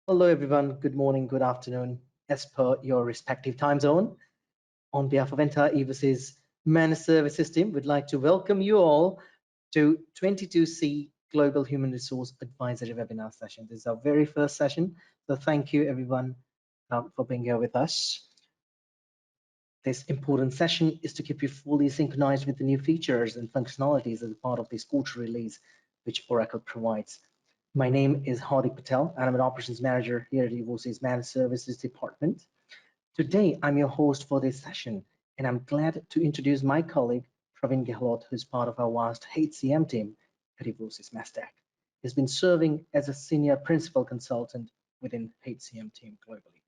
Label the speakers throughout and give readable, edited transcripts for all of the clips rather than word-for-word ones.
Speaker 1: Hello, everyone. Good morning, good afternoon, as per your respective time zone. On behalf of entire Evosys Managed Services team, we'd like to welcome you all to 22C Global Human Resource Advisory webinar session. This is our very first session, so thank you, everyone, for being here with us. This important session is to keep you fully synchronized with the new features and functionalities as a part of this quarter release, which Oracle provides. My name is Hardik Patel, and I'm an operations manager here at Evosys Managed Services Department. Today, I'm your host for this session, and I'm glad to introduce my colleague, Praveen Gehlot, who's part of our vast HCM team at Evosys Mastech. He's been serving as a senior principal consultant within HCM team globally.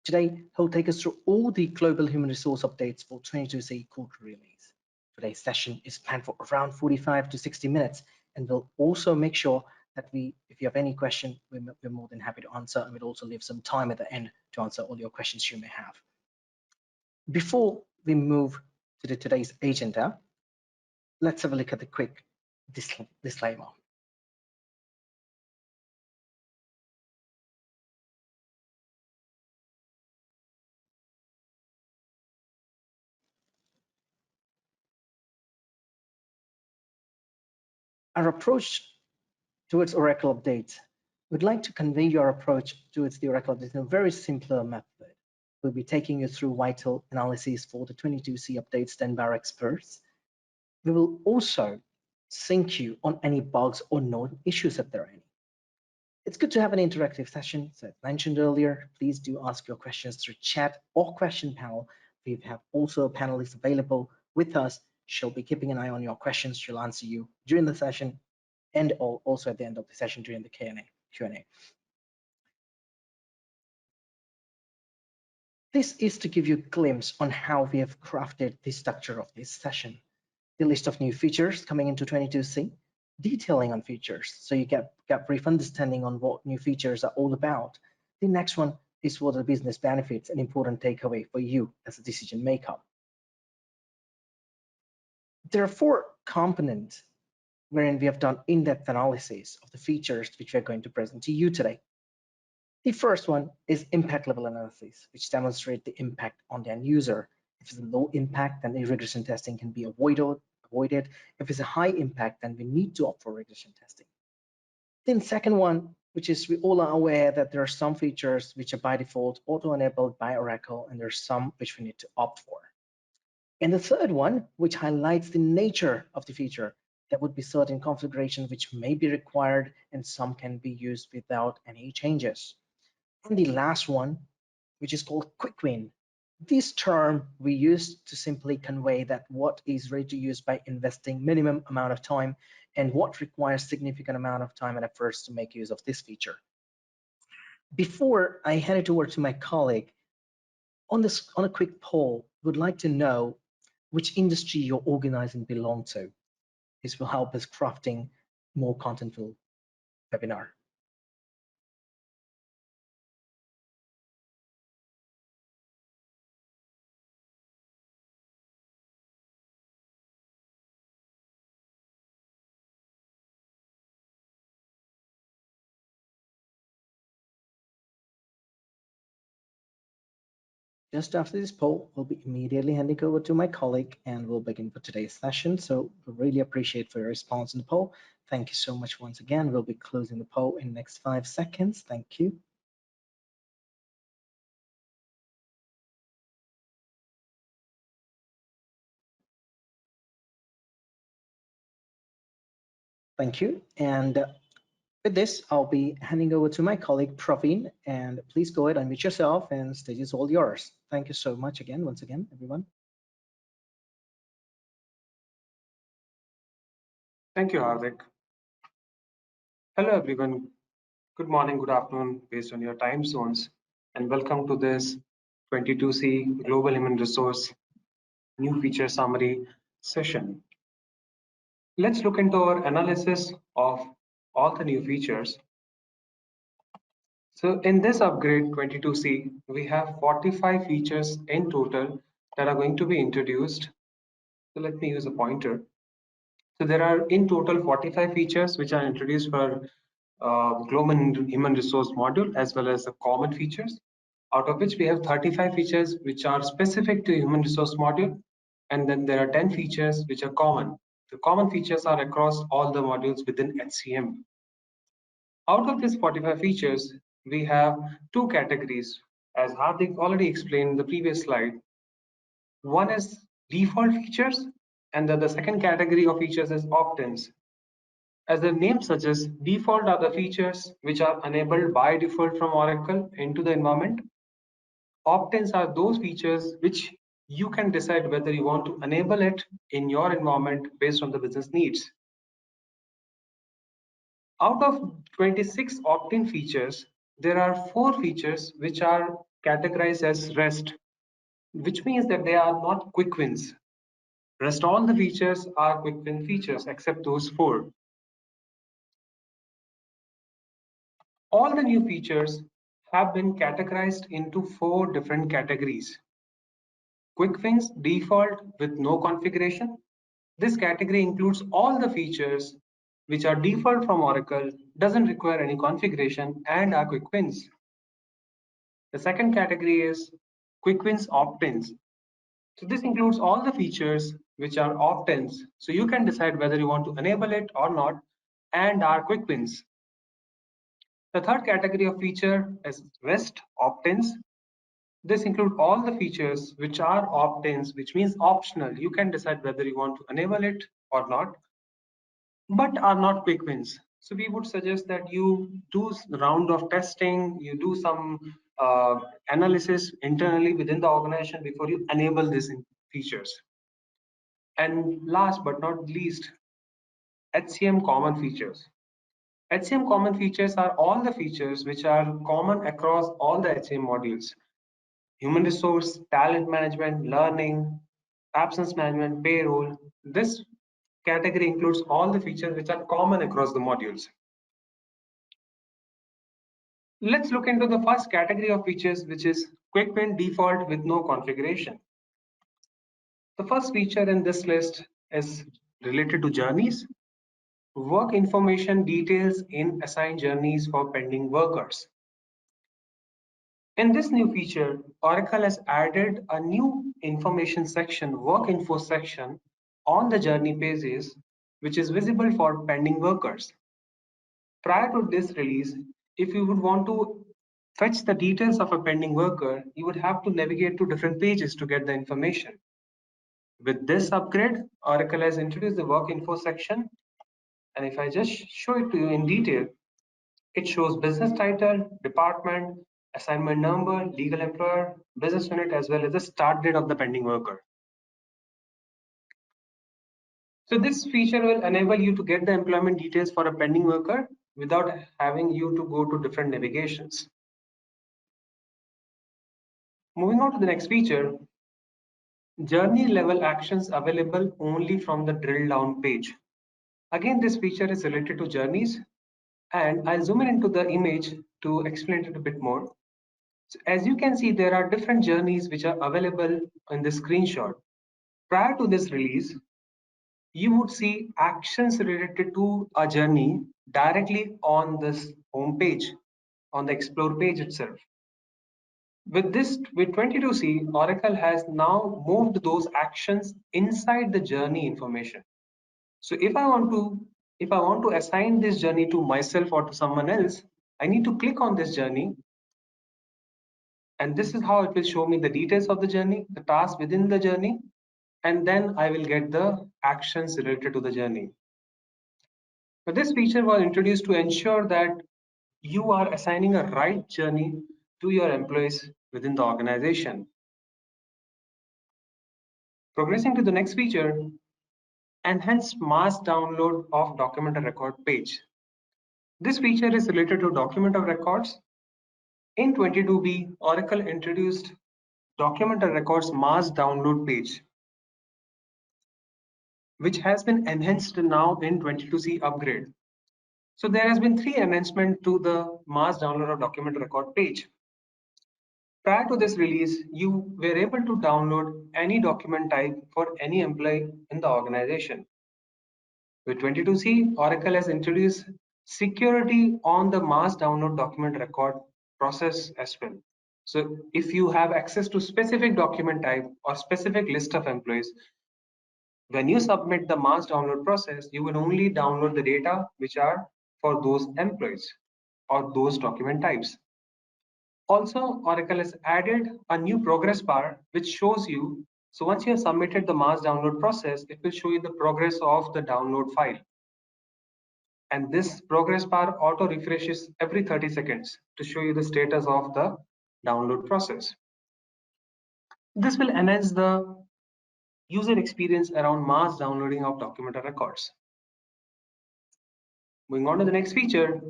Speaker 1: Today, he'll take us through all the global human resource updates for 22C quarter release. Today's session is planned for around 45 to 60 minutes, and we'll also make sure that if you have any question, we're more than happy to answer, and we'll also leave some time at the end to answer all your questions you may have. Before we move to today's agenda, let's have a look at the quick disclaimer. Our approach towards Oracle updates, we'd like to convey your approach towards the Oracle updates in a very simpler method. We'll be taking you through vital analyses for the 22C updates done by our experts. We will also sync you on any bugs or known issues if there are any. It's good to have an interactive session. So as mentioned earlier, please do ask your questions through chat or question panel. We have also panelists available with us. She'll be keeping an eye on your questions. She'll answer you during the session and also at the end of the session during the Q&A. This is to give you a glimpse on how we have crafted the structure of this session. The list of new features coming into 22C, detailing on features, so you get brief understanding on what new features are all about. The next one is for the business benefits, an important takeaway for you as a decision maker. There are 4 components wherein we have done in-depth analysis of the features which we are going to present to you today. The first one is impact level analysis, which demonstrates the impact on the end user. If it's a low impact, then the regression testing can be avoided. If it's a high impact, then we need to opt for regression testing. Then second one, which is we all are aware that there are some features which are by default auto-enabled by Oracle, and there's some which we need to opt for. And the third one, which highlights the nature of the feature, there would be certain configurations which may be required and some can be used without any changes. And the last one, which is called quick win. This term we use to simply convey that what is ready to use by investing minimum amount of time and what requires significant amount of time and efforts to make use of this feature. Before I hand it over to my colleague, on a quick poll, would like to know which industry your organizing belong to. This will help us crafting more contentful webinar. Just after this poll, we'll be immediately handing over to my colleague and we'll begin for today's session. So we really appreciate for your response in the poll. Thank you so much once again. We'll be closing the poll in the next 5 seconds. Thank you. Thank you. And with this, I'll be handing over to my colleague, Praveen, and please go ahead and unmute yourself and stage is all yours. Thank you so much again, once again, everyone.
Speaker 2: Thank you, Hardik. Hello, everyone. Good morning, good afternoon, based on your time zones, and welcome to this 22C Global Human Resource New Feature Summary session. Let's look into our analysis of all the new features. So in this upgrade 22C, we have 45 features in total that are going to be introduced. So let me use a pointer. So there are in total 45 features which are introduced for global human resource module as well as the common features, out of which we have 35 features which are specific to human resource module, and then there are 10 features which are common. The common features are across all the modules within HCM. Out of these 45 features, we have two categories, as Hardik already explained in the previous slide. One is default features, and then the second category of features is opt-ins. As the name suggests, default are the features which are enabled by default from Oracle into the environment. Opt-ins are those features which you can decide whether you want to enable it in your environment based on the business needs. Out of 26 opt-in features, there are 4 features which are categorized as REST, which means that they are not quick wins. Rest all the features are quick win features except those 4. All the new features have been categorized into 4 different categories. Quick wins default with no configuration. This category includes all the features which are default from Oracle, doesn't require any configuration, and are quick wins. The second category is quick wins opt-ins. So this includes all the features which are opt-ins. So you can decide whether you want to enable it or not, and are quick wins. The third category of feature is REST opt-ins. This includes all the features which are opt-ins, which means optional. You can decide whether you want to enable it or not, but are not quick wins. So we would suggest that you do a round of testing, you do some analysis internally within the organization before you enable these features. And last but not least, HCM common features. HCM common features are all the features which are common across all the HCM modules. Human resource, talent management, learning, absence management, payroll. This category includes all the features which are common across the modules. Let's look into the first category of features, which is quick win default with no configuration. The first feature in this list is related to journeys. Work information details in assigned journeys for pending workers. In this new feature, Oracle has added a new information section, work info section, on the journey pages, which is visible for pending workers. Prior to this release, if you would want to fetch the details of a pending worker, you would have to navigate to different pages to get the information. With this upgrade, Oracle has introduced the work info section. And if I just show it to you in detail, it shows business title, department, assignment number, legal employer, business unit, as well as the start date of the pending worker. So this feature will enable you to get the employment details for a pending worker without having you to go to different navigations. Moving on to the next feature, journey level actions available only from the drill down page. Again, this feature is related to journeys, and I'll zoom in into the image to explain it a bit more. So as you can see, there are different journeys which are available in this screenshot. Prior to this release, you would see actions related to a journey directly on this home page, on the explore page itself. With 22C, Oracle has now moved those actions inside the journey information. So if I want to assign this journey to myself or to someone else, I need to click on this journey, and this is how it will show me the details of the journey, the task within the journey, and then I will get the actions related to the journey. But this feature was introduced to ensure that you are assigning a right journey to your employees within the organization. Progressing to the next feature, enhanced mass download of document and record page. This feature is related to document of records. In 22B, Oracle introduced document and records mass download page, which has been enhanced now in 22C upgrade. So there has been 3 enhancements to the mass download of document record page. Prior to this release, you were able to download any document type for any employee in the organization. With 22C, Oracle has introduced security on the mass download document record process as well. So if you have access to specific document type or specific list of employees, when you submit the mass download process, you will only download the data which are for those employees or those document types. Also, Oracle has added a new progress bar which shows you, so once you have submitted the mass download process, it will show you the progress of the download file. And this progress bar auto refreshes every 30 seconds to show you the status of the download process. This will enhance the user experience around mass downloading of document or records. Moving on to the next feature,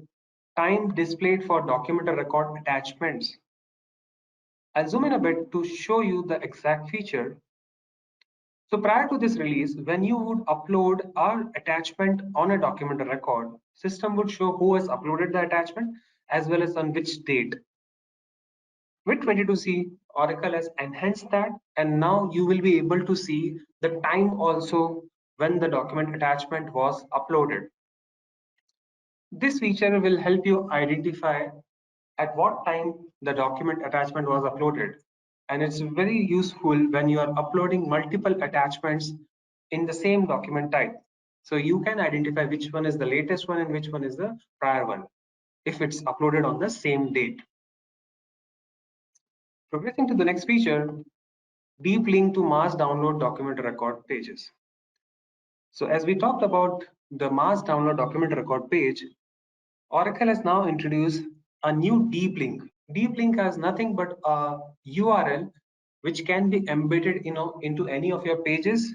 Speaker 2: time displayed for document or record attachments. I'll zoom in a bit to show you the exact feature. So prior to this release, when you would upload our attachment on a document or record, system would show who has uploaded the attachment as well as on which date. With 22C, Oracle has enhanced that, and now you will be able to see the time also when the document attachment was uploaded. This feature will help you identify at what time the document attachment was uploaded. And it's very useful when you are uploading multiple attachments in the same document type. So you can identify which one is the latest one and which one is the prior one if it's uploaded on the same date. Progressing to the next feature, deep link to mass download document record pages. So as we talked about the mass download document record page, Oracle has now introduced a new deep link. Deep link has nothing but a URL which can be embedded into any of your pages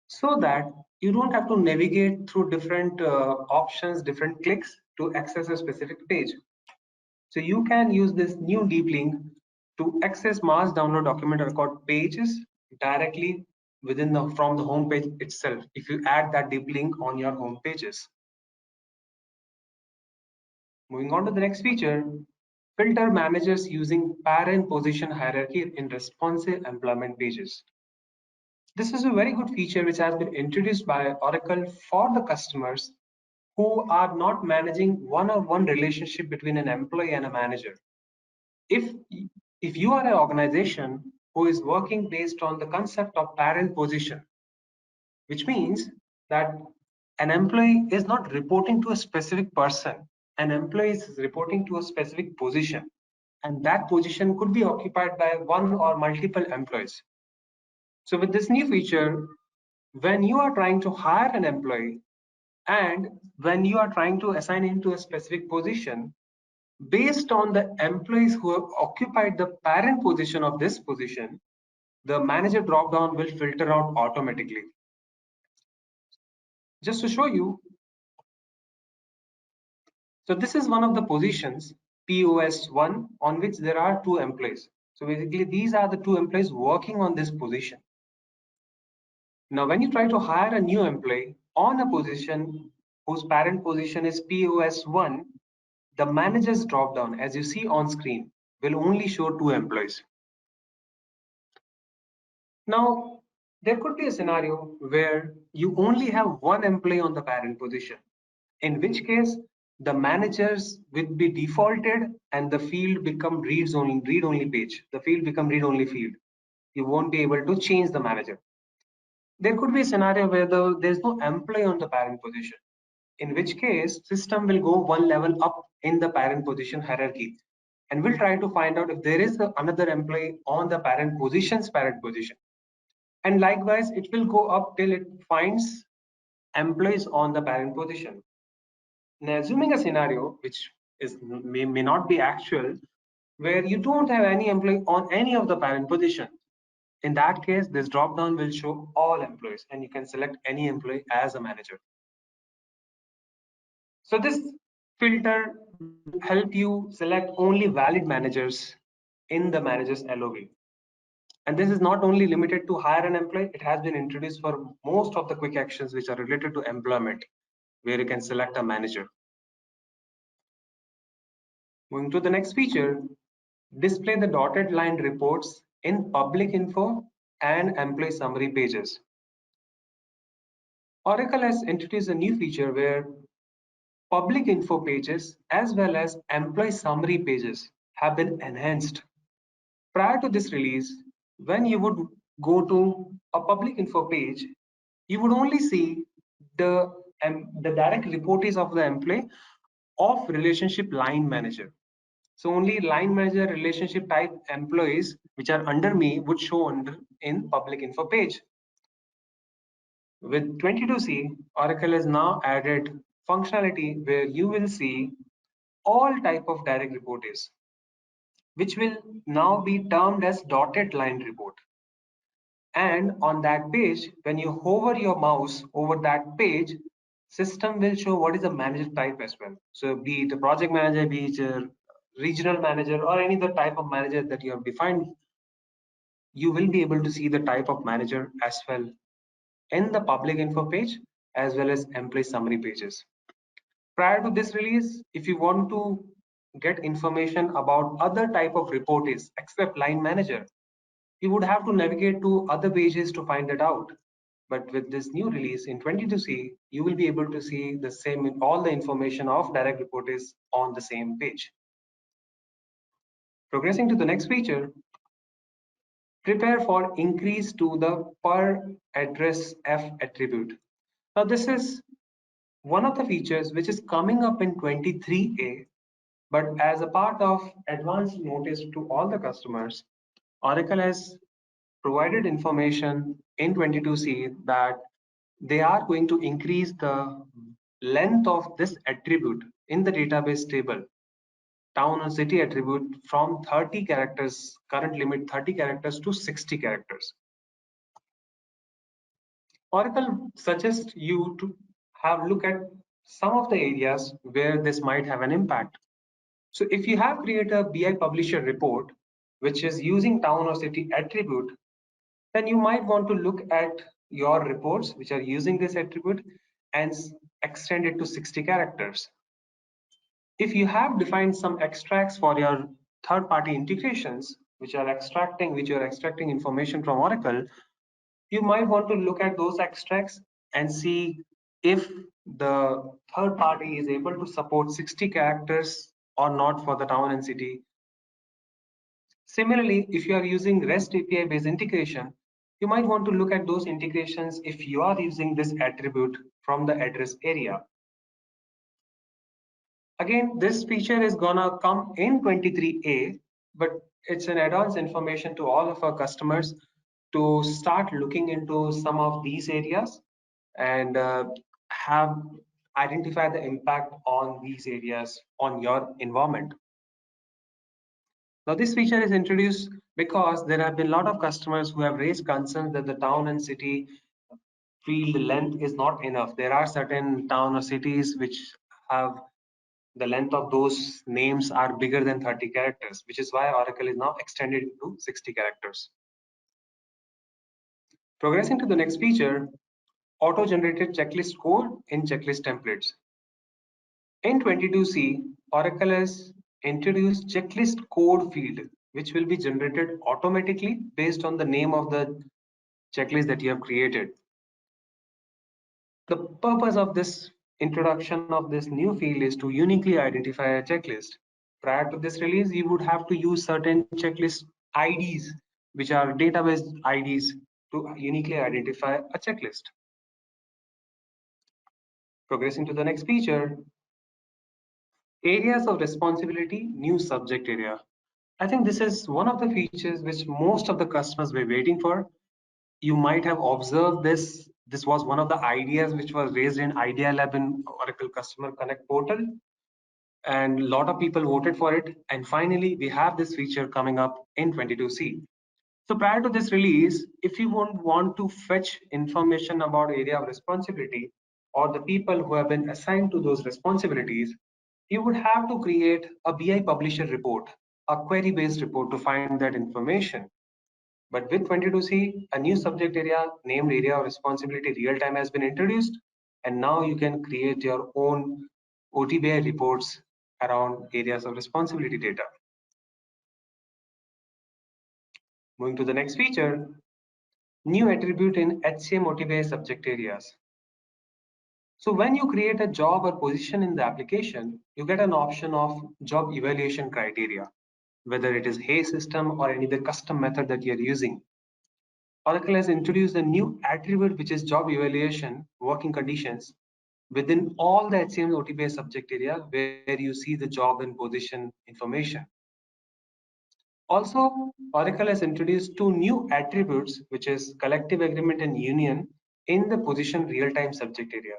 Speaker 2: so that you don't have to navigate through different options, different clicks to access a specific page. So you can use this new deep link to access mass download document record pages directly from the home page itself if you add that deep link on your home pages. Moving on to the next feature, filter managers using parent position hierarchy in responsive employment pages. This is a very good feature which has been introduced by Oracle for the customers who are not managing one-on-one relationship between an employee and a manager. If you are an organization who is working based on the concept of parent position, which means that an employee is not reporting to a specific person, an employee is reporting to a specific position, and that position could be occupied by one or multiple employees. So with this new feature, when you are trying to hire an employee and when you are trying to assign him to a specific position, based on the employees who have occupied the parent position of this position, the manager dropdown will filter out automatically. Just to show you, so this is one of the positions, POS1, on which there are 2 employees. So basically, these are the 2 employees working on this position. Now, when you try to hire a new employee on a position whose parent position is POS1, the manager's dropdown, as you see on screen, will only show 2 employees. Now, there could be a scenario where you only have 1 employee on the parent position, in which case the managers will be defaulted and the field become read-only page. The field become read-only field. You won't be able to change the manager. There could be a scenario where there's no employee on the parent position, in which case system will go one level up in the parent position hierarchy and will try to find out if there is another employee on the parent position. And likewise, it will go up till it finds employees on the parent position. Now, assuming a scenario which may not be actual, where you don't have any employee on any of the parent position, in that case, this drop-down will show all employees and you can select any employee as a manager. So this filter will help you select only valid managers in the manager's LOB. And this is not only limited to hire an employee, it has been introduced for most of the quick actions which are related to employment, where you can select a manager. Moving to the next feature, display the dotted line reports in public info and employee summary pages. Oracle has introduced a new feature where public info pages as well as employee summary pages have been enhanced. Prior to this release, when you would go to a public info page, you would only see the direct reportees of the employee of relationship line manager. So only line manager relationship type employees which are under me would show under in public info page. With 22C, Oracle has now added functionality where you will see all type of direct reportees, which will now be termed as dotted line report. And on that page, when you hover your mouse over that page, system will show what is the manager type as well. So be it a project manager, be it a regional manager, or any other type of manager that you have defined, you will be able to see the type of manager as well in the public info page as well as employee summary pages. Prior to this release, if you want to get information about other type of reportees except line manager, you would have to navigate to other pages to find it out. But with this new release in 22C, you will be able to see the same, all the information of direct reportees on the same page. Progressing to the next feature, prepare for increase to the per address F attribute. Now this is one of the features which is coming up in 23A, but as a part of advanced notice to all the customers, Oracle has provided information in 22C that they are going to increase the length of this attribute in the database table, town or city attribute, from 30 characters, current limit 30 characters, to 60 characters. Oracle suggests you to have a look at some of the areas where this might have an impact. So if you have created a BI publisher report, which is using town or city attribute, then you might want to look at your reports which are using this attribute and extend it to 60 characters. If you have defined some extracts for your third-party integrations, which you're extracting information from Oracle, you might want to look at those extracts and see if the third party is able to support 60 characters or not for the town and city. Similarly, if you are using REST API based integration, you might want to look at those integrations if you are using this attribute from the address area. Again, this feature is gonna come in 23A, but it's an advanced information to all of our customers to start looking into some of these areas and have identify the impact on these areas on your environment. Now, this feature is introduced because there have been a lot of customers who have raised concerns that the town and city field length is not enough. There are certain town or cities which have the length of those names are bigger than 30 characters, which is why Oracle is now extended to 60 characters. Progressing to the next feature, auto-generated checklist code in checklist templates. In 22C, Oracle has introduced checklist code field, which will be generated automatically based on the name of the checklist that you have created. The purpose of this introduction of this new field is to uniquely identify a checklist. Prior to this release, you would have to use certain checklist IDs, which are database IDs, to uniquely identify a checklist. Progressing to the next feature, areas of responsibility, new subject area. I think this is one of the features which most of the customers were waiting for. You might have observed this. This was one of the ideas which was raised in Idea Lab in Oracle Customer Connect portal, and a lot of people voted for it. And finally, we have this feature coming up in 22C. So prior to this release, if you want to fetch information about area of responsibility or the people who have been assigned to those responsibilities, you would have to create a BI publisher report, a query-based report to find that information. But with 22C, a new subject area named area of responsibility real time has been introduced, and now you can create your own OTBI reports around areas of responsibility data. Moving to the next feature, new attribute in HCM OTBI subject areas. So when you create a job or position in the application, you get an option of job evaluation criteria, whether it is Hay system or any other custom method that you're using. Oracle has introduced a new attribute, which is job evaluation working conditions within all the HCM OTBS subject area where you see the job and position information. Also, Oracle has introduced two new attributes, which is collective agreement and union in the position real-time subject area.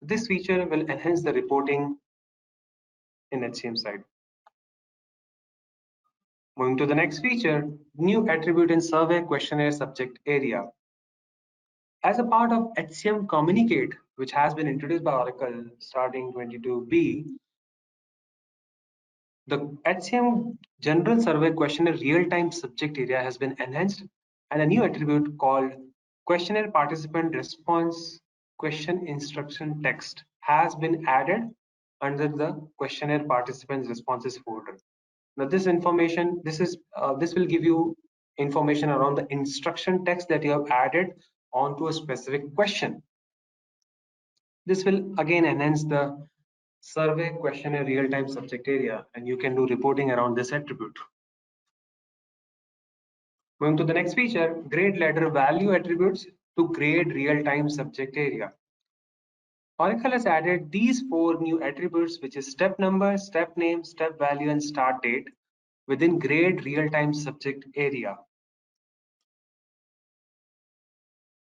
Speaker 2: This feature will enhance the reporting in HCM side. Moving to the next feature, new attribute in survey questionnaire subject area. As a part of HCM Communicate, which has been introduced by Oracle starting 22B, the HCM General Survey Questionnaire real-time subject area has been enhanced, and a new attribute called Questionnaire Participant Response Question Instruction Text has been added under the Questionnaire Participants Responses folder. Now, this information, this will give you information around the instruction text that you have added onto a specific question. This will again enhance the survey questionnaire real-time subject area, and you can do reporting around this attribute. Going to the next feature, grade ladder value attributes to grade real-time subject area. Oracle has added these four new attributes, which is step number, step name, step value, and start date within grade real-time subject area.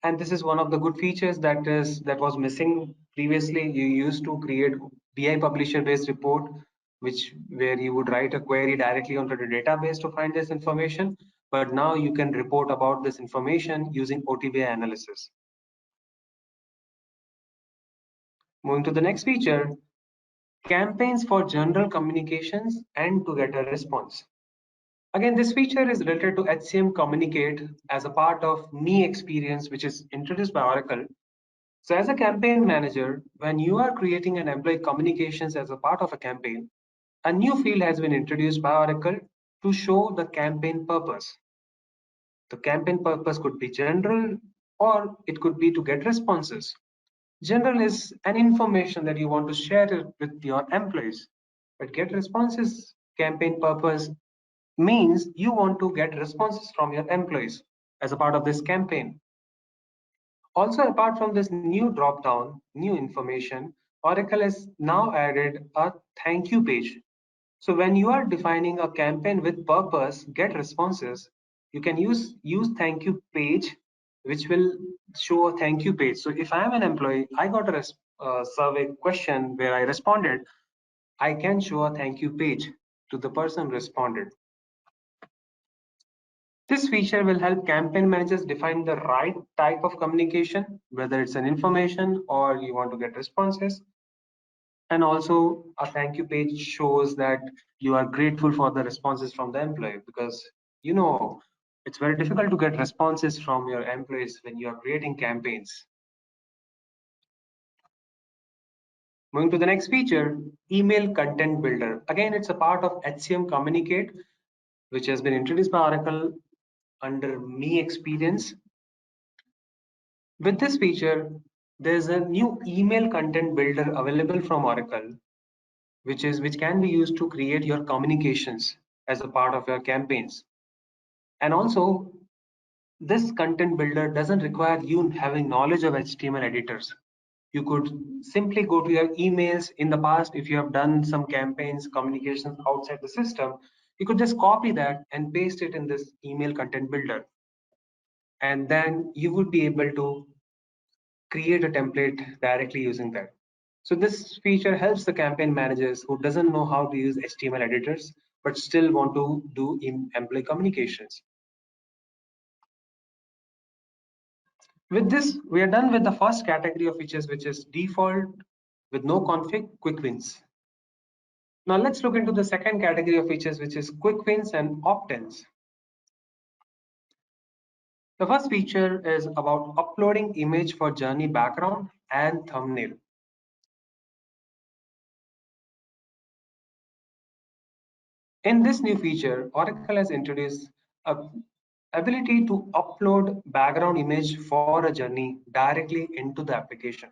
Speaker 2: And this is one of the good features that was missing previously. You used to create BI publisher based report, where you would write a query directly onto the database to find this information, but now you can report about this information using OTBI analysis. Moving to the next feature, campaigns for general communications and to get a response. Again, this feature is related to HCM Communicate as a part of Me Experience, which is introduced by Oracle. So as a campaign manager, when you are creating an employee communications as a part of a campaign, a new field has been introduced by Oracle to show the campaign purpose. The campaign purpose could be general, or it could be to get responses. General is an information that you want to share with your employees, but get responses campaign purpose means you want to get responses from your employees as a part of this campaign. Also, apart from this new drop-down, new information, Oracle has now added a thank you page. So when you are defining a campaign with purpose, get responses, you can use thank you page, which will show a thank you page. So if I am an employee, I got a survey question where I responded, I can show a thank you page to the person responded. This feature will help campaign managers define the right type of communication, whether it's an information or you want to get responses. And also a thank you page shows that you are grateful for the responses from the employee, because it's very difficult to get responses from your employees when you are creating campaigns. Moving to the next feature, email content builder. Again, it's a part of HCM Communicate, which has been introduced by Oracle under Me Experience. With this feature, there's a new email content builder available from Oracle, which can be used to create your communications as a part of your campaigns. And also, this content builder doesn't require you having knowledge of HTML editors. You could simply go to your emails. In the past, if you have done some campaigns, communications outside the system, you could just copy that and paste it in this email content builder. And then you would be able to create a template directly using that. So this feature helps the campaign managers who doesn't know how to use HTML editors, but still want to do employee communications. With this, we are done with the first category of features, which is default with no config, quick wins. Now let's look into the second category of features, which is quick wins and opt-ins. The first feature is about uploading image for journey background and thumbnail. In this new feature, Oracle has introduced a ability to upload background image for a journey directly into the application.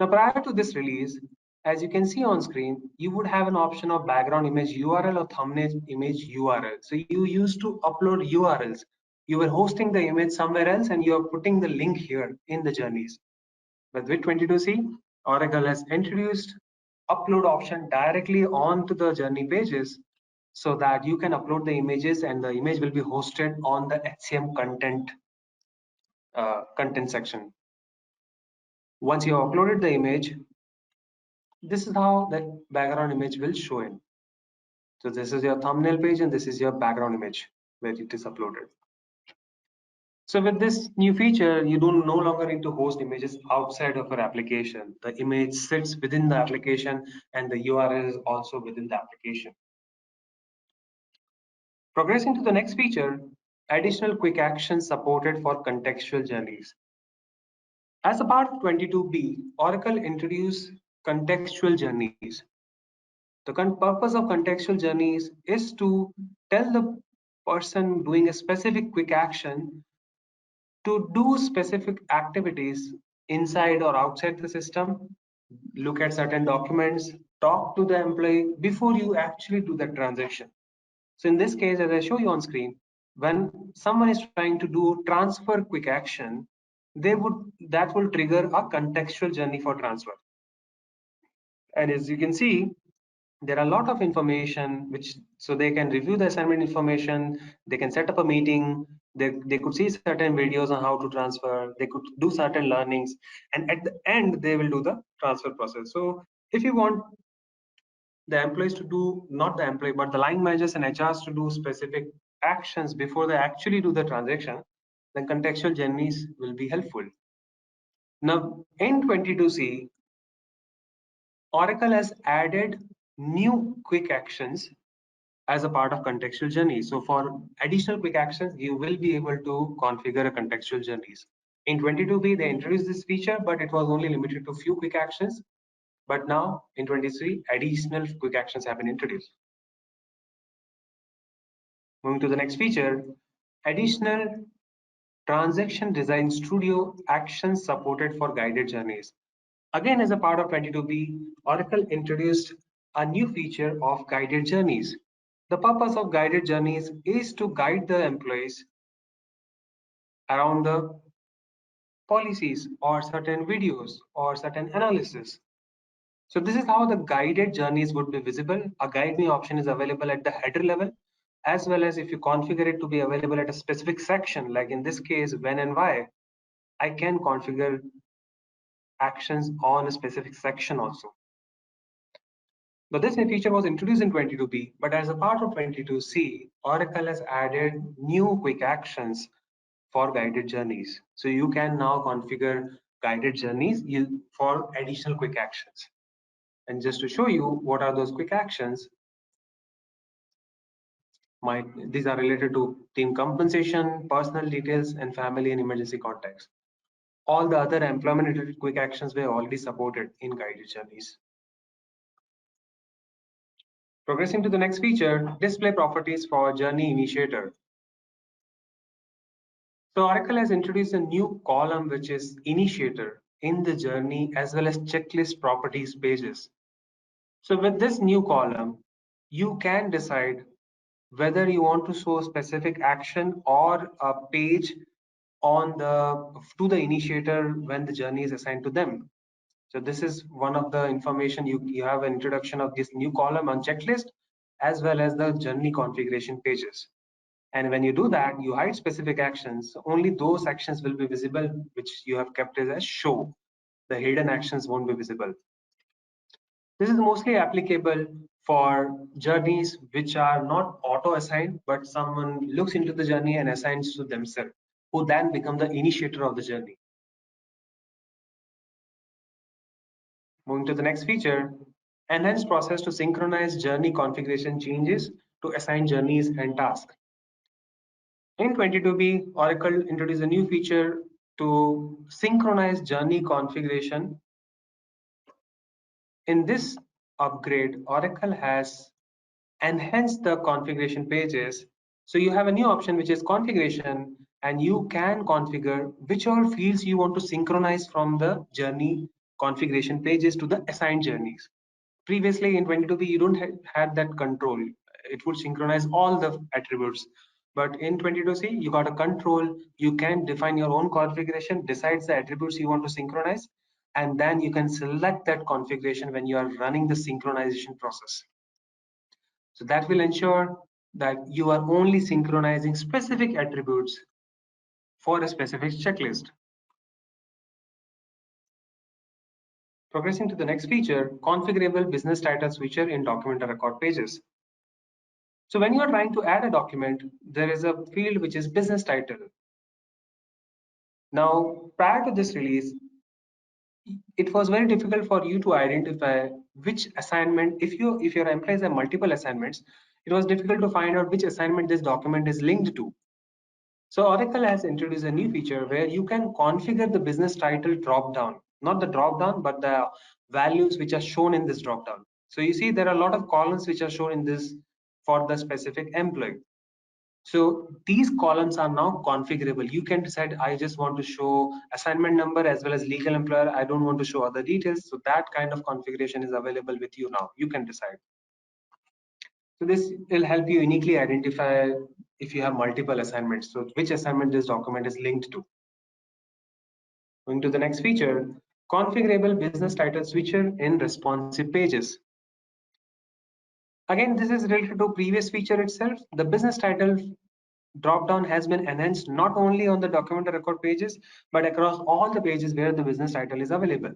Speaker 2: Now, prior to this release, as you can see on screen, you would have an option of background image URL or thumbnail image URL. So you used to upload URLs. You were hosting the image somewhere else and you are putting the link here in the journeys. But with 22C, Oracle has introduced upload option directly onto the journey pages so that you can upload the images and the image will be hosted on the HCM content section. Once you have uploaded the image, this is how the background image will show in. So this is your thumbnail page and this is your background image where it is uploaded. So with this new feature, you don't no longer need to host images outside of your application. The image sits within the application and the URL is also within the application. Progressing to the next feature, additional quick actions supported for contextual journeys. As a part of 22B, Oracle introduced contextual journeys. The purpose of contextual journeys is to tell the person doing a specific quick action to do specific activities inside or outside the system, look at certain documents, talk to the employee before you actually do that transaction. So in this case, as I show you on screen, when someone is trying to do transfer quick action, that will trigger a contextual journey for transfer. And as you can see, there are a lot of information so they can review the assignment information, they can set up a meeting, they could see certain videos on how to transfer, they could do certain learnings, and at the end they will do the transfer process. So if you want the employees to do, not the employee but the line managers and HRs to do specific actions before they actually do the transaction, then contextual journeys will be helpful. Now in 22C, Oracle has added new quick actions as a part of contextual journey. So for additional quick actions, you will be able to configure a contextual journeys. In 22B, they introduced this feature, but it was only limited to few quick actions. But now in 23, additional quick actions have been introduced. Moving to the next feature, additional transaction design studio actions supported for guided journeys. Again, as a part of 22B, Oracle introduced a new feature of guided journeys. The purpose of guided journeys is to guide the employees around the policies or certain videos or certain analysis. So this is how the guided journeys would be visible. A guide me option is available at the header level, as well as if you configure it to be available at a specific section, like in this case, when and why, I can configure actions on a specific section also. Now this feature was introduced in 22B, but as a part of 22C, Oracle has added new quick actions for guided journeys. So you can now configure guided journeys for additional quick actions. And just to show you what are those quick actions, these are related to team compensation, personal details, and family and emergency contacts. All the other employment related quick actions were already supported in guided journeys. Progressing to the next feature, display properties for Journey Initiator. So Oracle has introduced a new column which is Initiator in the journey as well as checklist properties pages. So with this new column, you can decide whether you want to show a specific action or a page to the initiator when the journey is assigned to them. So this is one of the information you have an introduction of this new column on checklist as well as the journey configuration pages. And when you do that, you hide specific actions. Only those actions will be visible which you have kept as show. The hidden actions won't be visible. This is mostly applicable for journeys which are not auto-assigned, but someone looks into the journey and assigns to themselves, who then become the initiator of the journey. Moving to the next feature, enhance process to synchronize journey configuration changes to assign journeys and tasks. In 22B, Oracle introduced a new feature to synchronize journey configuration. In this upgrade, Oracle has enhanced the configuration pages. So you have a new option which is configuration, and you can configure which all fields you want to synchronize from the journey configuration pages to the assigned journeys. Previously in 22B, you don't have that control. It would synchronize all the attributes. But in 22C, you got a control. You can define your own configuration, decides the attributes you want to synchronize, and then you can select that configuration when you are running the synchronization process. So that will ensure that you are only synchronizing specific attributes for a specific checklist. Progressing to the next feature, configurable business title switcher in document or record pages. So when you are trying to add a document, there is a field which is business title. Now, prior to this release, it was very difficult for you to identify which assignment, if your employees have multiple assignments, it was difficult to find out which assignment this document is linked to. So Oracle has introduced a new feature where you can configure the business title drop-down, not the drop-down, but the values which are shown in this drop-down. So you see there are a lot of columns which are shown in this for the specific employee. So these columns are now configurable. You can decide, I just want to show assignment number as well as legal employer. I don't want to show other details. So that kind of configuration is available with you now. You can decide. So this will help you uniquely identify if you have multiple assignments. So which assignment this document is linked to. Going to the next feature, configurable business title switcher in responsive pages. Again, this is related to previous feature itself. The business title dropdown has been enhanced not only on the document or record pages, but across all the pages where the business title is available.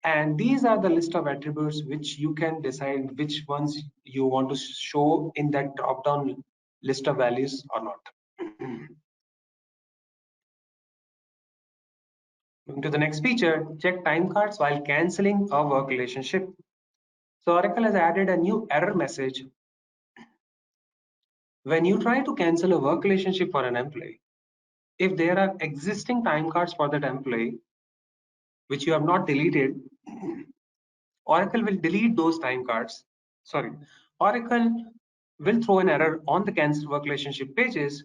Speaker 2: And these are the list of attributes which you can decide which ones you want to show in that drop-down list of values or not. Moving to the next feature, check time cards while canceling a work relationship. So Oracle has added a new error message. When you try to cancel a work relationship for an employee, if there are existing time cards for that employee, which you have not deleted, Oracle will delete those time cards. Sorry, Oracle will throw an error on the cancel work relationship pages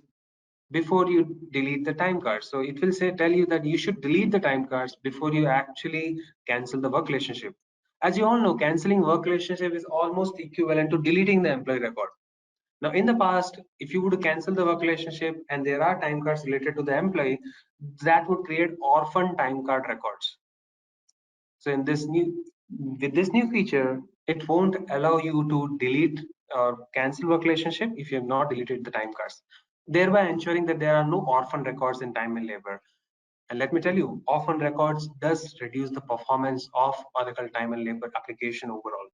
Speaker 2: before you delete the time cards. So it will tell you that you should delete the time cards before you actually cancel the work relationship. As you all know, canceling work relationship is almost equivalent to deleting the employee record. Now, in the past, if you would cancel the work relationship and there are time cards related to the employee, that would create orphan time card records. So with this new feature, it won't allow you to delete or cancel work relationship if you have not deleted the time cards, thereby ensuring that there are no orphan records in time and labor. And let me tell you, orphan records does reduce the performance of Oracle time and labor application overall.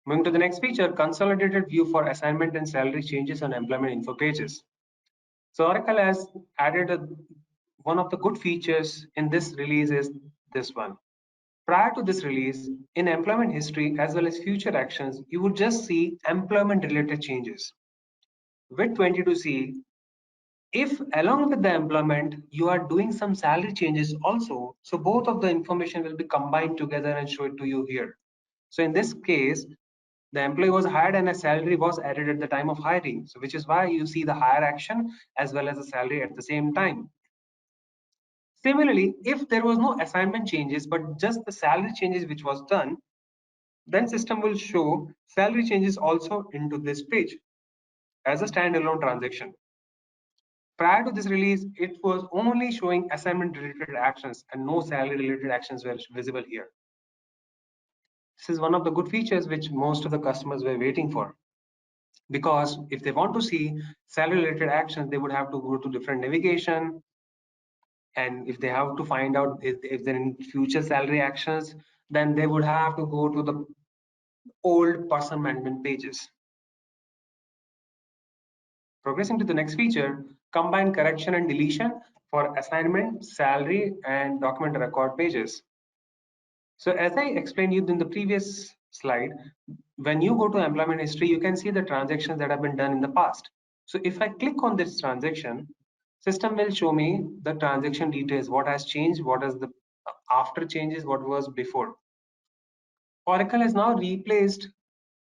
Speaker 2: Moving to the next feature, consolidated view for assignment and salary changes on employment info pages. So Oracle has added one of the good features in this release is this one. Prior to this release, in employment history as well as future actions, you would just see employment related changes. With 22C, if along with the employment, you are doing some salary changes also, so both of the information will be combined together and show it to you here. So in this case, the employee was hired and a salary was added at the time of hiring. So which is why you see the hire action as well as the salary at the same time. Similarly, if there was no assignment changes, but just the salary changes which was done, then system will show salary changes also into this page as a standalone transaction. Prior to this release, it was only showing assignment related actions and no salary related actions were visible here. This is one of the good features which most of the customers were waiting for, because if they want to see salary related actions, they would have to go to different navigation, and if they have to find out if there are any future salary actions, then they would have to go to the old person management pages. Progressing to the next feature, combine correction and deletion for assignment, salary, and document record pages. So as I explained you in the previous slide, when you go to employment history, you can see the transactions that have been done in the past. So if I click on this transaction, system will show me the transaction details, what has changed, what is the after changes, what was before. Oracle has now replaced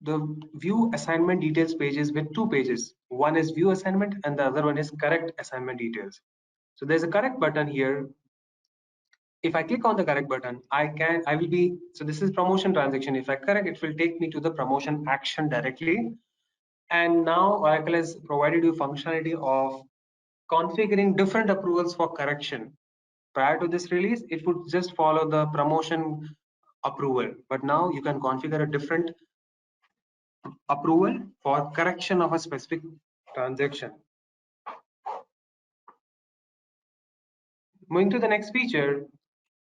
Speaker 2: the view assignment details pages with two pages. One is view assignment and the other one is correct assignment details. So there's a correct button here If I click on the correct button, I will be, so this is promotion transaction. If I correct, it will take me to the promotion action directly. And now Oracle has provided you functionality of configuring different approvals for correction. Prior to this release, it would just follow the promotion approval, but now you can configure a different approval for correction of a specific transaction. Moving to the next feature,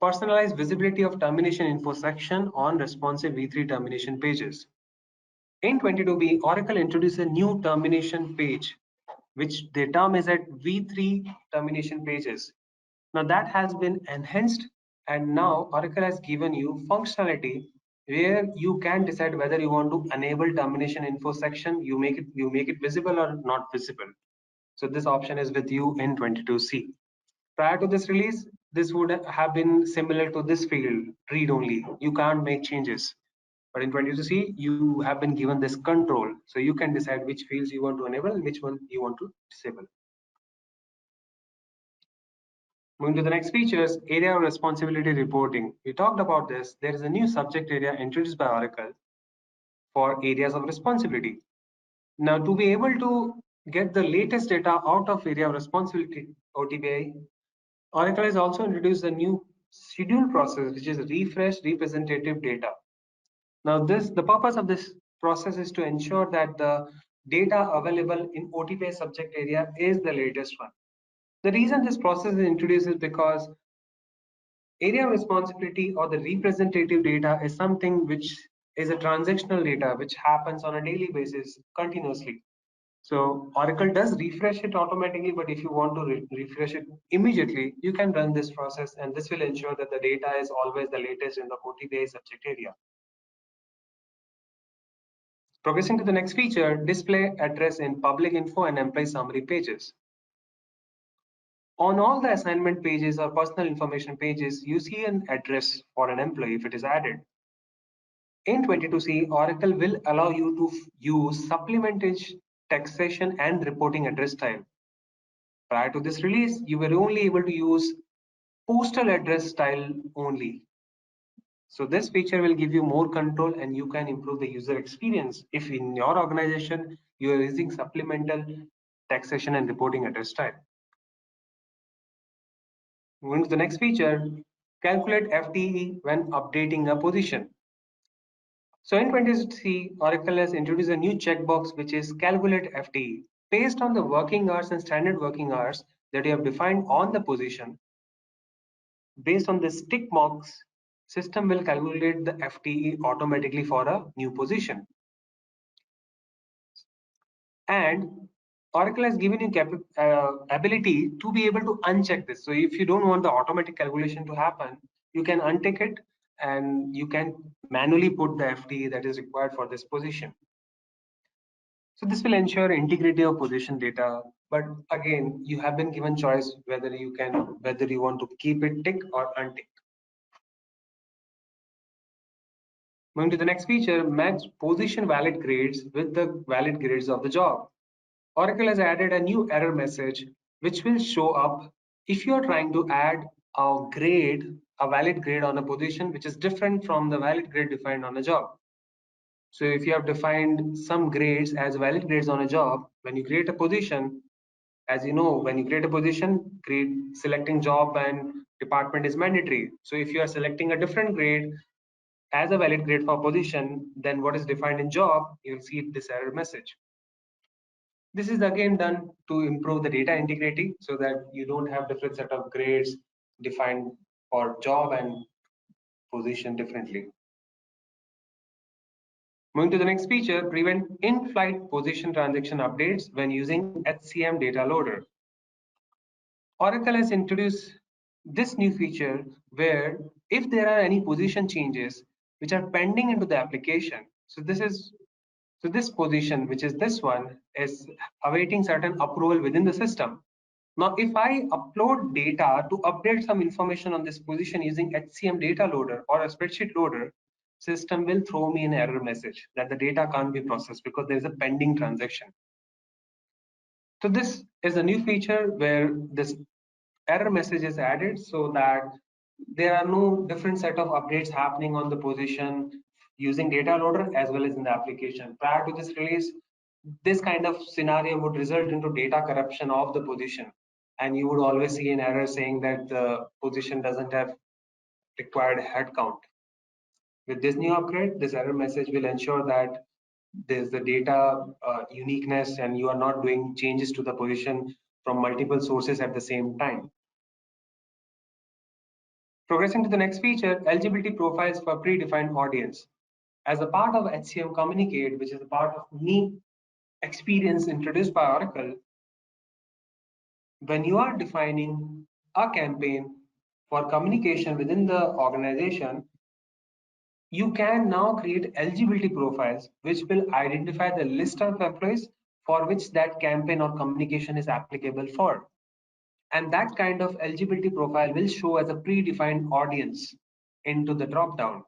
Speaker 2: personalized visibility of termination info section on responsive V3 termination pages. In 22B, Oracle introduced a new termination page, which they term is at V3 termination pages. Now that has been enhanced, and now Oracle has given you functionality where you can decide whether you want to enable termination info section, you make it visible or not visible. So this option is with you in 22C. Prior to this release, this would have been similar to this field, read only. You can't make changes. But in 22C, you have been given this control. So you can decide which fields you want to enable and which one you want to disable. Moving to the next features, area of responsibility reporting. We talked about this. There is a new subject area introduced by Oracle for areas of responsibility. Now, to be able to get the latest data out of area of responsibility, OTBI, Oracle has also introduced a new schedule process, which is refresh representative data. Now, the purpose of this process is to ensure that the data available in OTBI subject area is the latest one. The reason this process is introduced is because area of responsibility or the representative data is something which is a transactional data which happens on a daily basis continuously. So Oracle does refresh it automatically, but if you want to refresh it immediately, you can run this process, and this will ensure that the data is always the latest in the OTBI subject area. Progressing to the next feature, display address in public info and employee summary pages. On all the assignment pages or personal information pages, you see an address for an employee if it is added. In 22C, Oracle will allow you to use supplementation, taxation, and reporting address style. Prior to this release, you were only able to use postal address style only. So this feature will give you more control and you can improve the user experience if in your organization you are using supplemental, taxation, and reporting address style. Moving to the next feature, calculate FTE when updating a position. So in 20C, Oracle has introduced a new checkbox which is calculate FTE. Based on the working hours and standard working hours that you have defined on the position, based on this tick box, system will calculate the FTE automatically for a new position. And Oracle has given you ability to be able to uncheck this. So if you don't want the automatic calculation to happen, you can untick it and you can manually put the FTE that is required for this position. So this will ensure integrity of position data. But again, you have been given choice whether you want to keep it tick or untick. Moving to the next feature, match position valid grades with the valid grades of the job. Oracle has added a new error message which will show up if you are trying to add a valid grade on a position which is different from the valid grade defined on a job. So if you have defined some grades as valid grades on a job, when you create a position, as you know, when you create a position, selecting job and department is mandatory. So if you are selecting a different grade as a valid grade for position than what is defined in job, you'll see this error message. This is again done to improve the data integrity so that you don't have different set of grades defined for job and position differently. Moving to the next feature, prevent in-flight position transaction updates when using HCM data loader. Oracle has introduced this new feature where if there are any position changes which are pending into the application, so this position, which is this one, is awaiting certain approval within the system. Now, if I upload data to update some information on this position using HCM data loader or a spreadsheet loader, system will throw me an error message that the data can't be processed because there is a pending transaction. So this is a new feature where this error message is added so that there are no different set of updates happening on the position using data loader as well as in the application. Prior to this release, this kind of scenario would result into data corruption of the position, and you would always see an error saying that the position doesn't have required headcount. With this new upgrade, this error message will ensure that there's the data uniqueness and you are not doing changes to the position from multiple sources at the same time. Progressing to the next feature, eligibility profiles for predefined audience. As a part of HCM Communicate, which is a part of new experience introduced by Oracle, when you are defining a campaign for communication within the organization, you can now create eligibility profiles which will identify the list of employees for which that campaign or communication is applicable for. And that kind of eligibility profile will show as a predefined audience into the dropdown.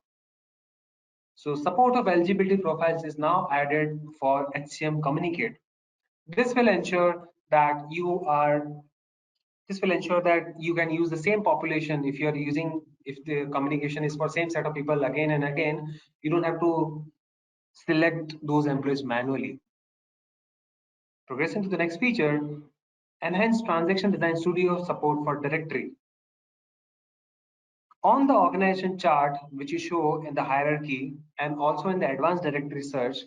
Speaker 2: So support of eligibility profiles is now added for HCM Communicate. This will ensure that you can use the same population. If the communication is for same set of people again and again, you don't have to select those employees manually. Progressing to the next feature, enhanced transaction design studio support for directory. On the organization chart, which you show in the hierarchy and also in the advanced directory search,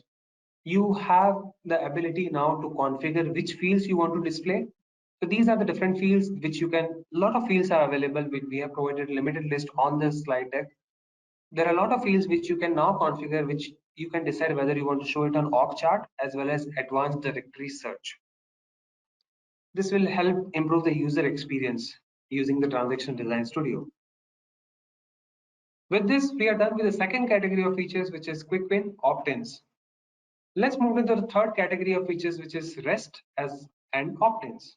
Speaker 2: you have the ability now to configure which fields you want to display. So these are the different fields which you can, a lot of fields are available. We have provided a limited list on this slide deck. There are a lot of fields which you can now configure, which you can decide whether you want to show it on org chart as well as advanced directory search. This will help improve the user experience using the Transaction Design Studio. With this, we are done with the second category of features, which is quick win opt-ins. Let's move into the third category of features, which is REST and opt-ins.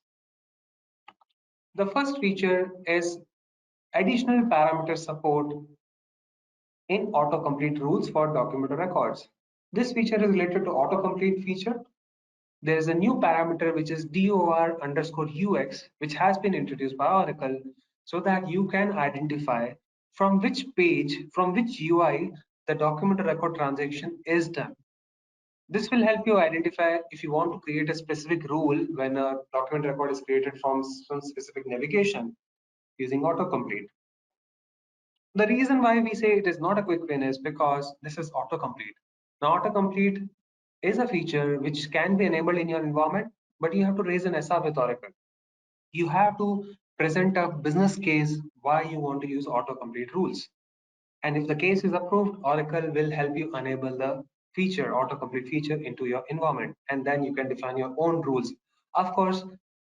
Speaker 2: The first feature is additional parameter support in autocomplete rules for document records. This feature is related to autocomplete feature. There is a new parameter which is DOR_UX, which has been introduced by Oracle, so that you can identify from which page, from which UI the document record transaction is done. This will help you identify if you want to create a specific rule when a document record is created from some specific navigation using autocomplete. The reason why we say it is not a quick win is because this is autocomplete. Now, autocomplete is a feature which can be enabled in your environment, but you have to raise an SR with Oracle. You have to present a business case why you want to use autocomplete rules. And if the case is approved, Oracle will help you enable the feature, autocomplete feature into your environment. And then you can define your own rules. Of course,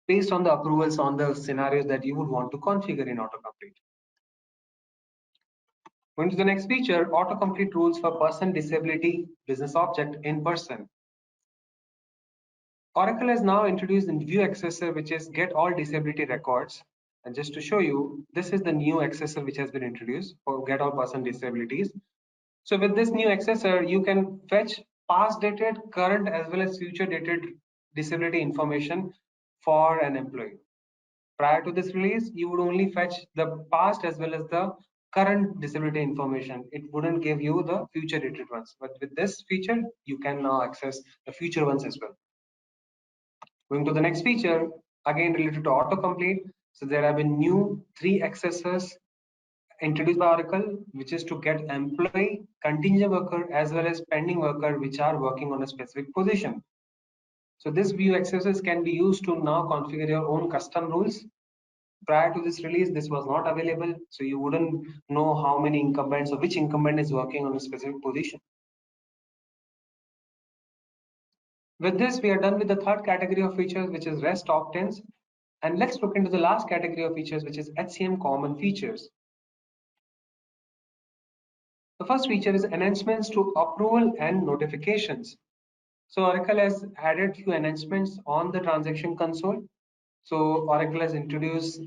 Speaker 2: based on the approvals on the scenarios that you would want to configure in autocomplete. Going to the next feature, autocomplete rules for person disability business object in person. Oracle has now introduced a new accessor, which is get all disability records. And just to show you, this is the new accessor which has been introduced for get all person disabilities. So with this new accessor, you can fetch past dated, current as well as future dated disability information for an employee. Prior to this release, you would only fetch the past as well as the current disability information. It wouldn't give you the future dated ones. But with this feature, you can now access the future ones as well. Going to the next feature, again related to autocomplete. So there have been new 3 accessors introduced by Oracle, which is to get employee, contingent worker, as well as pending worker, which are working on a specific position. So this view accesses can be used to now configure your own custom rules. Prior to this release, this was not available, so you wouldn't know how many incumbents or which incumbent is working on a specific position. With this, we are done with the third category of features, which is REST opt-ins. And let's look into the last category of features, which is HCM common features. The first feature is enhancements to approval and notifications. So Oracle has added few enhancements on the transaction console. So Oracle has introduced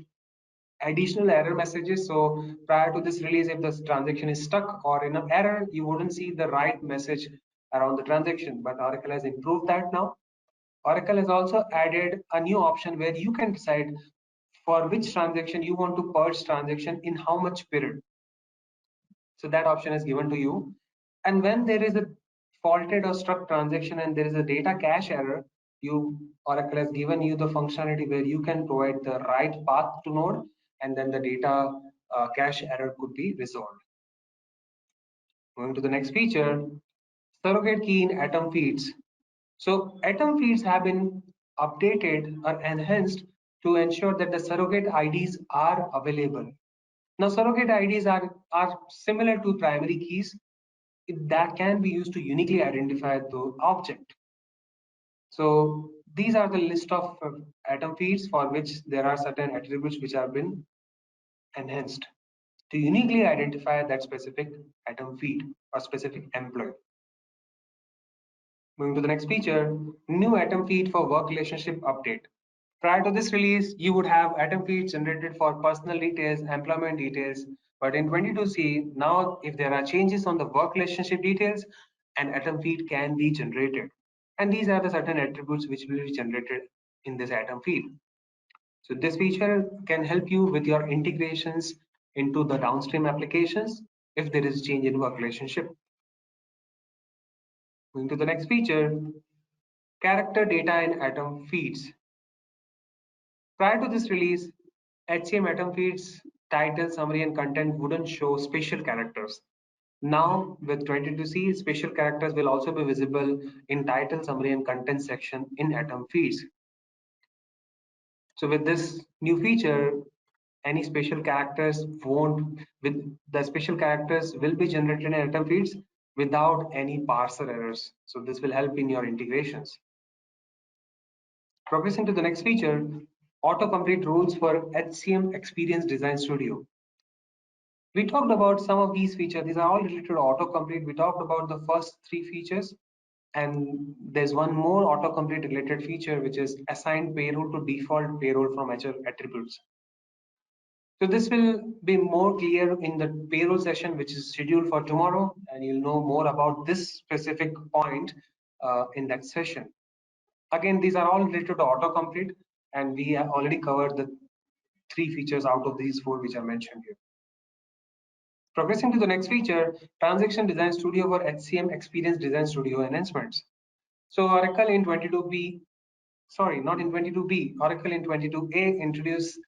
Speaker 2: additional error messages. So prior to this release, if the transaction is stuck or in an error, you wouldn't see the right message around the transaction, but Oracle has improved that now. Oracle has also added a new option where you can decide for which transaction you want to purge transaction in how much period. So that option is given to you. And when there is a faulted or struck transaction and there is a data cache error, Oracle has given you the functionality where you can provide the right path to node, and then the data cache error could be resolved. Going to the next feature, surrogate key in atom feeds. So atom feeds have been updated or enhanced to ensure that the surrogate IDs are available. Now, surrogate IDs are similar to primary keys that can be used to uniquely identify the object. So these are the list of atom feeds for which there are certain attributes which have been enhanced to uniquely identify that specific atom feed or specific employee. Moving to the next feature, new atom feed for work relationship update. Prior to this release, you would have atom feeds generated for personal details, employment details, but in 22C, now if there are changes on the work relationship details, an atom feed can be generated. And these are the certain attributes which will be generated in this atom feed. So this feature can help you with your integrations into the downstream applications if there is change in work relationship. Moving to the next feature, character data in atom feeds. Prior to this release, HCM atom feeds title, summary, and content wouldn't show special characters. Now, with 22C, special characters will also be visible in title, summary, and content section in atom feeds. So with this new feature, any special characters the special characters will be generated in atom feeds without any parser errors. So this will help in your integrations. Progressing to the next feature, Autocomplete Rules for HCM Experience Design Studio. We talked about some of these features. These are all related to autocomplete. We talked about the first three features, and there's one more autocomplete related feature, which is assign payroll to default payroll from attributes. So this will be more clear in the payroll session, which is scheduled for tomorrow, and you'll know more about this specific point in that session. Again, these are all related to autocomplete, and we have already covered the three features out of these four which are mentioned here. Progressing to the next feature, Transaction Design Studio for HCM Experience Design Studio enhancements. So Oracle in 22B, sorry, not in 22B, Oracle in 22A introduced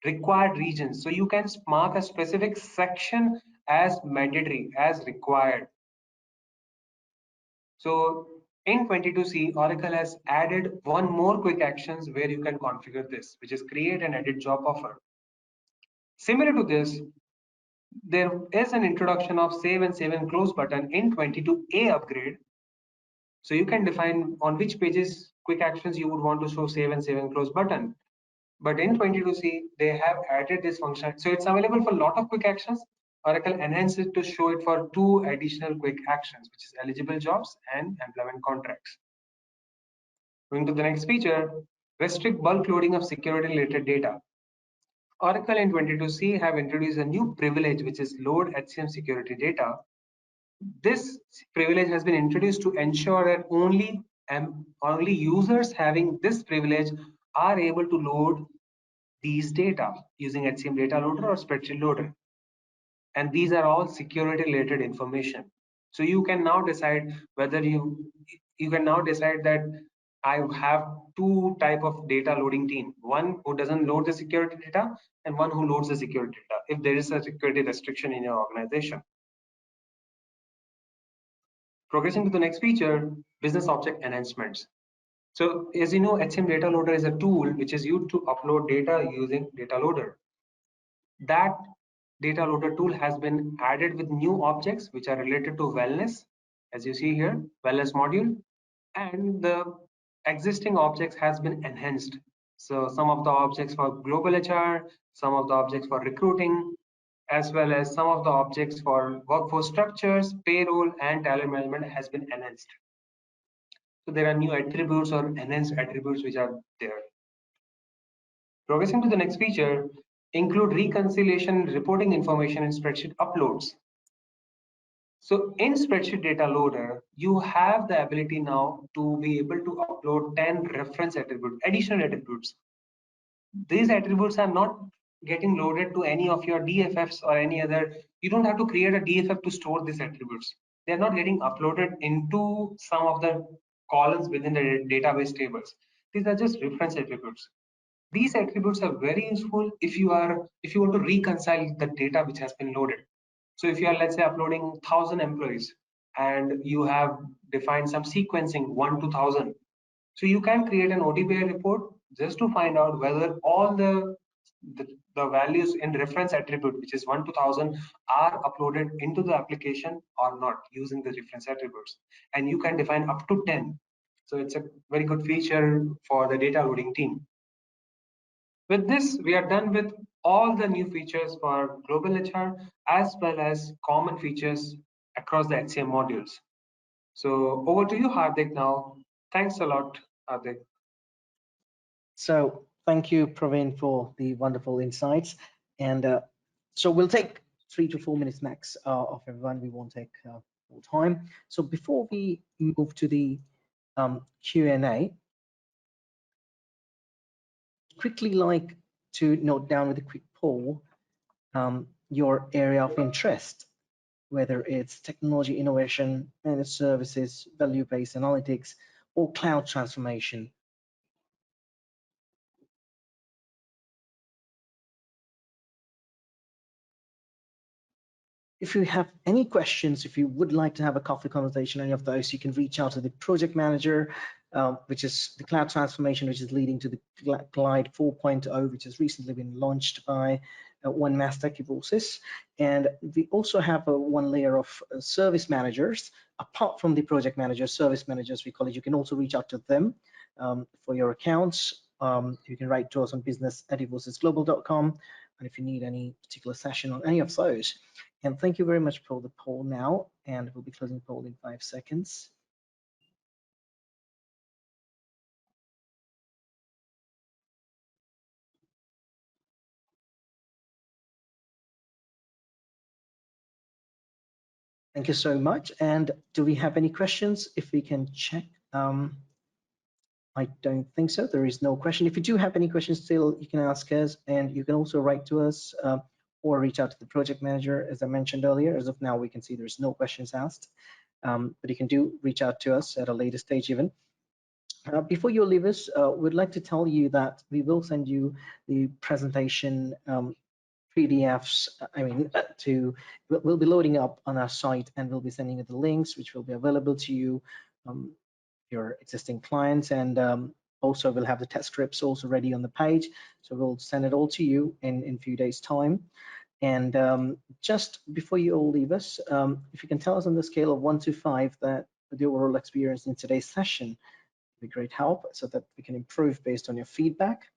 Speaker 2: required regions. So you can mark a specific section as mandatory, as required. So in 22C, Oracle has added one more quick actions where you can configure this, which is create and edit job offer. Similar to this, there is an introduction of save and close button in 22A upgrade. So you can define on which pages quick actions you would want to show save and close button. But in 22C, they have added this function. So it's available for a lot of quick actions. Oracle enhanced it to show it for two additional quick actions, which is eligible jobs and employment contracts. Going to the next feature, restrict bulk loading of security related data. Oracle in 22C have introduced a new privilege, which is load HCM security data. This privilege has been introduced to ensure that only users having this privilege are able to load these data using HCM data loader or spreadsheet loader. And these are all security related information. So you can now decide whether you can now decide that I have two type of data loading team, one who doesn't load the security data and one who loads the security data if there is a security restriction in your organization. Progressing to the next feature, business object enhancements. So as you know, HCM data loader is a tool which is used to upload data using data loader. That data loader tool has been added with new objects which are related to wellness, as you see here, wellness module, and the existing objects has been enhanced. So some of the objects for global HR, some of the objects for recruiting, as well as some of the objects for workforce structures, payroll, and talent management has been enhanced. So there are new attributes or enhanced attributes which are there. Progressing to the next feature, include reconciliation reporting information in spreadsheet uploads. So in spreadsheet data loader, you have the ability now to be able to upload 10 reference attributes, additional attributes. these attributes are not getting loaded to any of your DFFs or any other. You don't have to create a DFF to store these attributes. They're not getting uploaded into some of the columns within the database tables. These are just reference attributes. These attributes are very useful if you want to reconcile the data which has been loaded. So if you are, let's say, uploading 1,000 employees and you have defined some sequencing 1 to 1,000, so you can create an ODBI report just to find out whether all the values in reference attribute, which is 1 to 1,000, are uploaded into the application or not using the reference attributes. And you can define up to 10. So it's a very good feature for the data loading team. With this, we are done with all the new features for global HR as well as common features across the HCM modules. So over to you, Hardik, now. Thanks a lot, Hardik.
Speaker 1: So thank you, Praveen, for the wonderful insights. And so we'll take 3 to 4 minutes max of everyone. We won't take more time. So before we move to the Q&A, quickly like to note down with a quick poll your area of interest, whether it's technology innovation, managed services, value-based analytics, or cloud transformation. If you have any questions, if you would like to have a coffee conversation, any of those, you can reach out to the project manager, which is the cloud transformation, which is leading to the Glide 4.0, which has recently been launched by One Mastech Evosys. And we also have one layer of service managers, apart from the project managers, service managers, we call it. You can also reach out to them for your accounts. You can write to us on business@evosysglobal.com. And if you need any particular session on any of those. And thank you very much for the poll now, and we'll be closing the poll in 5 seconds. Thank you so much. And do we have any questions? If we can check. I don't think so. There is no question. If you do have any questions still, you can ask us, and you can also write to us or reach out to the project manager. As I mentioned earlier, as of now, we can see there's no questions asked, but you can do reach out to us at a later stage even. Before you leave us, we'd like to tell you that we will send you the presentation PDFs. We'll be loading up on our site, and we'll be sending you the links, which will be available to you, your existing clients, and also we'll have the test scripts also ready on the page. So we'll send it all to you in a few days' time. And just before you all leave us, if you can tell us on the scale of 1 to 5 that the overall experience in today's session, be great help so that we can improve based on your feedback.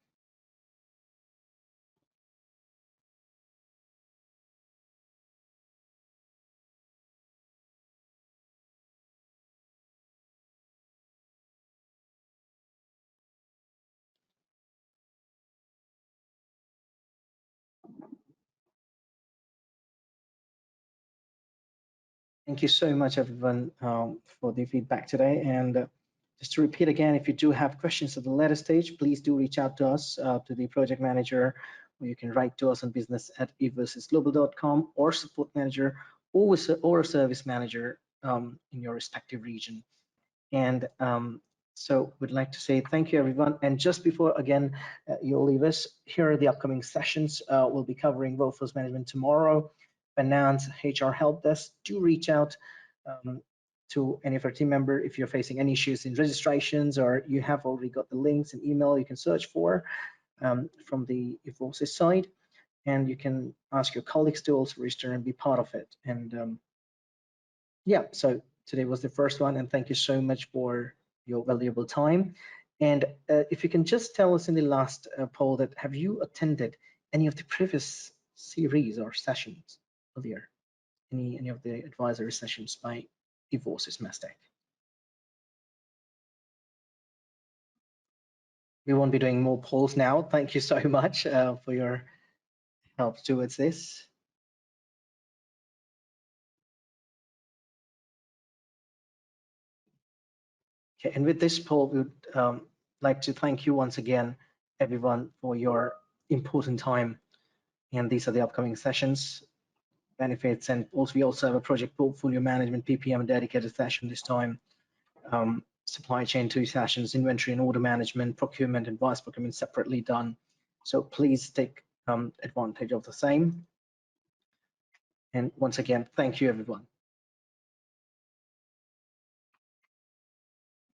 Speaker 1: Thank you so much, everyone, for the feedback today. And just to repeat again, if you do have questions at the later stage, please do reach out to us, to the project manager, or you can write to us on business@evosysglobal.com, or support manager, or a service manager in your respective region. And so we'd like to say thank you, everyone. And just before, again, you'll leave us, here are the upcoming sessions. We'll be covering workforce management tomorrow, finance, HR help desk. Do reach out to any of our team member if you're facing any issues in registrations, or you have already got the links and email you can search for from the Evosys side. And you can ask your colleagues to also register and be part of it. And yeah, so today was the first one, and thank you so much for your valuable time. And if you can just tell us in the last poll that have you attended any of the previous series or sessions earlier, any of the advisory sessions by Evosys Mastech? We won't be doing more polls now. Thank you so much for your help towards this. Okay, and with this poll, we would like to thank you once again everyone for your important time. And these are the upcoming sessions, benefits, and also we also have a project portfolio management PPM dedicated session this time. Supply chain 2 sessions, inventory and order management, procurement and vice procurement separately done. So please take advantage of the same. And once again, thank you everyone.